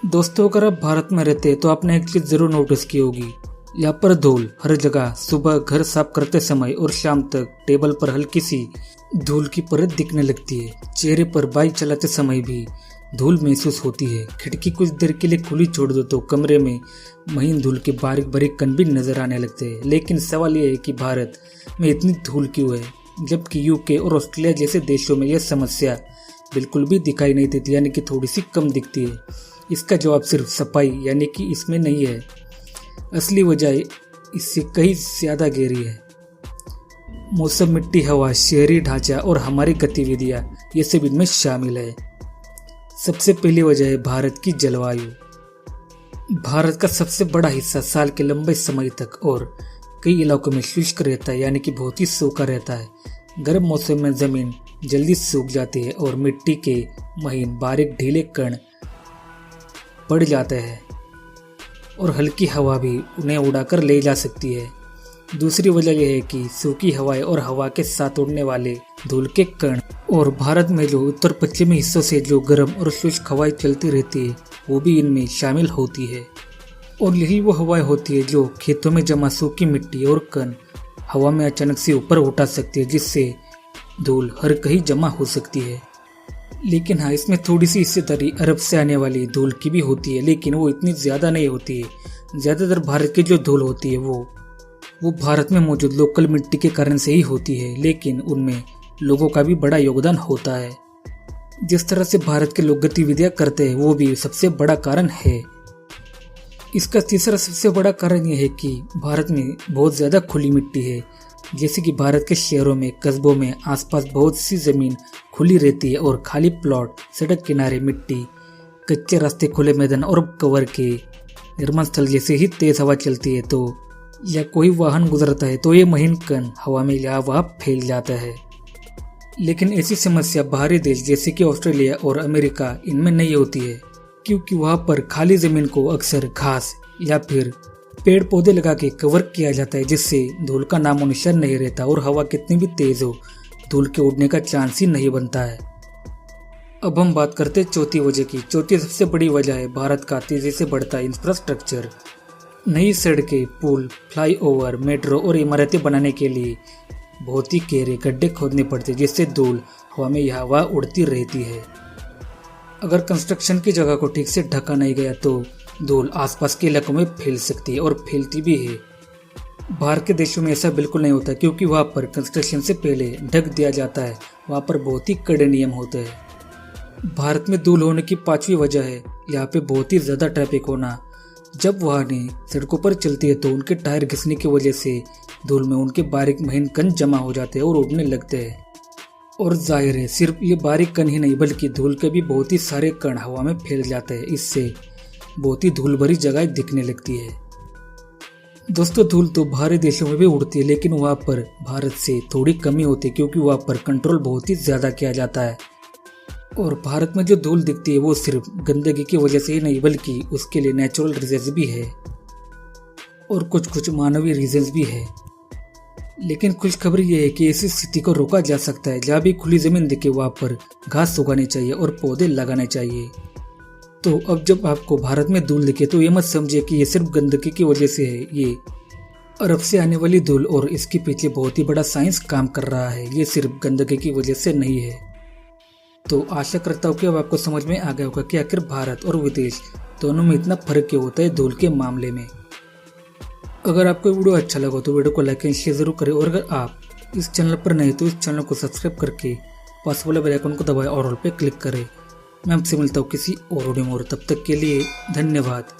दोस्तों, अगर आप भारत में रहते हैं तो आपने एक चीज जरूर नोटिस की होगी। यहाँ पर धूल हर जगह, सुबह घर साफ करते समय और शाम तक टेबल पर हल्की सी धूल की परत दिखने लगती है। चेहरे पर बाइक चलाते समय भी धूल महसूस होती है। खिड़की कुछ देर के लिए खुली छोड़ दो तो कमरे में महीन धूल के बारीक बारीक कण भी नजर आने लगते हैं। लेकिन सवाल यह है कि भारत में इतनी धूल क्यों है, जबकि यूके और ऑस्ट्रेलिया जैसे देशों में यह समस्या बिल्कुल भी दिखाई नहीं देती, यानी कि थोड़ी सी कम दिखती है। इसका जवाब सिर्फ सफाई यानी कि इसमें नहीं है। असली वजह इससे कहीं ज्यादा गहरी है। मौसम, मिट्टी, हवा, शहरी ढांचा और हमारी गतिविधियां, ये सब इनमें शामिल है। सबसे पहली वजह है भारत की जलवायु। भारत का सबसे बड़ा हिस्सा साल के लंबे समय तक और कई इलाकों में शुष्क रहता है, यानी कि बहुत ही सूखा रहता है। गर्म मौसम में जमीन जल्दी सूख जाती है और मिट्टी के महीन बारीक ढीले कण पड़ जाते हैं और हल्की हवा भी उन्हें उड़ाकर ले जा सकती है। दूसरी वजह यह है कि सूखी हवाएं और हवा के साथ उड़ने वाले धूल के कण, और भारत में जो उत्तर पश्चिमी हिस्सों से जो गर्म और शुष्क हवाएं चलती रहती है वो भी इनमें शामिल होती है। और यही वो हवाएं होती है जो खेतों में जमा सूखी मिट्टी और कण हवा में अचानक से ऊपर उठा सकती है, जिससे धूल हर कहीं जमा हो सकती है। लेकिन हाँ, इसमें थोड़ी सी हिस्सेदारी अरब से आने वाली धूल की भी होती है, लेकिन वो इतनी ज्यादा नहीं होती है। ज्यादातर भारत की जो धूल होती है वो भारत में मौजूद लोकल मिट्टी के कारण से ही होती है, लेकिन उनमें लोगों का भी बड़ा योगदान होता है। जिस तरह से भारत के लोग गतिविधियां करते हैं वो भी सबसे बड़ा कारण है। इसका तीसरा सबसे बड़ा कारण यह है कि भारत में बहुत ज्यादा खुली मिट्टी है। जैसे कि भारत के शहरों में, कस्बों में आसपास बहुत सी जमीन खुली रहती है और खाली प्लॉट, सड़क किनारे मिट्टी, कच्चे रास्ते, खुले मैदान और कवर के निर्माण स्थल जैसे ही तेज हवा चलती है तो या कोई वाहन गुजरता है तो ये महीन कण हवा में यहाँ वहाँ फैल जाता है। लेकिन ऐसी समस्या बाहरी देश जैसे कि ऑस्ट्रेलिया और अमेरिका इनमें नहीं होती है, क्योंकि वहाँ पर खाली जमीन को अक्सर घास या फिर पेड़ पौधे लगा के कवर किया जाता है, जिससे धूल का नामो निशान नहीं रहता और हवा कितनी भी तेज हो धूल के उड़ने का चांस ही नहीं बनता है। अब हम बात करते हैं चौथी वजह की। चौथी सबसे बड़ी वजह है भारत का तेजी से बढ़ता इंफ्रास्ट्रक्चर। नई सड़कें, पुल, फ्लाईओवर, मेट्रो और इमारतें बनाने के लिए बहुत ही गहरे गड्ढे खोदने पड़ते हैं, जिससे धूल हवा में यहाँ वहाँ उड़ती रहती है। अगर कंस्ट्रक्शन की जगह को ठीक से ढका नहीं गया तो धूल आसपास के इलाकों में फैल सकती है और फैलती भी है। बाहर के देशों में ऐसा बिल्कुल नहीं होता, क्योंकि वहाँ पर कंस्ट्रक्शन से पहले ढक दिया जाता है। वहाँ पर बहुत ही कड़े नियम होते हैं। भारत में धूल होने की पांचवी वजह है यहाँ पे बहुत ही ज्यादा ट्रैफिक होना। जब वाहनें सड़कों पर चलती है तो उनके टायर घिसने की वजह से धूल में उनके बारीक महीन कण जमा हो जाते हैं और उड़ने लगते हैं। और जाहिर है, सिर्फ ये बारीक कण ही नहीं बल्कि धूल के भी बहुत ही सारे कण हवा में फैल जाते हैं। इससे बहुत ही धूल भरी जगह दिखने लगती है। दोस्तों, धूल तो बाहरी देशों में भी उड़ती है, लेकिन वहाँ पर भारत से थोड़ी कमी होती है, क्योंकि वहाँ पर कंट्रोल बहुत ही ज्यादा किया जाता है। और भारत में जो धूल दिखती है वो सिर्फ गंदगी की वजह से ही नहीं बल्कि उसके लिए नेचुरल रीजंस भी है और कुछ मानवीय रीजंस भी है। लेकिन खुशखबरी ये है कि ऐसी स्थिति को रोका जा सकता है। जहाँ भी खुली जमीन दिखे वहाँ पर घास उगानी चाहिए और पौधे लगाने चाहिए। तो अब जब आपको भारत में धूल दिखे तो ये मत समझिए कि ये सिर्फ गंदगी की वजह से है। ये अरब से आने वाली धूल और इसके पीछे बहुत ही बड़ा साइंस काम कर रहा है। ये सिर्फ गंदगी की वजह से नहीं है। तो आशा करता हूँ कि अब आपको समझ में आ गया होगा कि आखिर भारत और विदेश दोनों में इतना फर्क क्यों होता है धूल के मामले में। अगर आपको वीडियो अच्छा लगा तो वीडियो को लाइक एंड शेयर जरूर करें, और अगर आप इस चैनल पर नए तो इस चैनल को सब्सक्राइब करके पास वाले बेल आइकन को दबाएं और ऑल पे क्लिक करें। मैं आपसे मिलता हूँ किसी और वीडियो में, और तब तक के लिए धन्यवाद।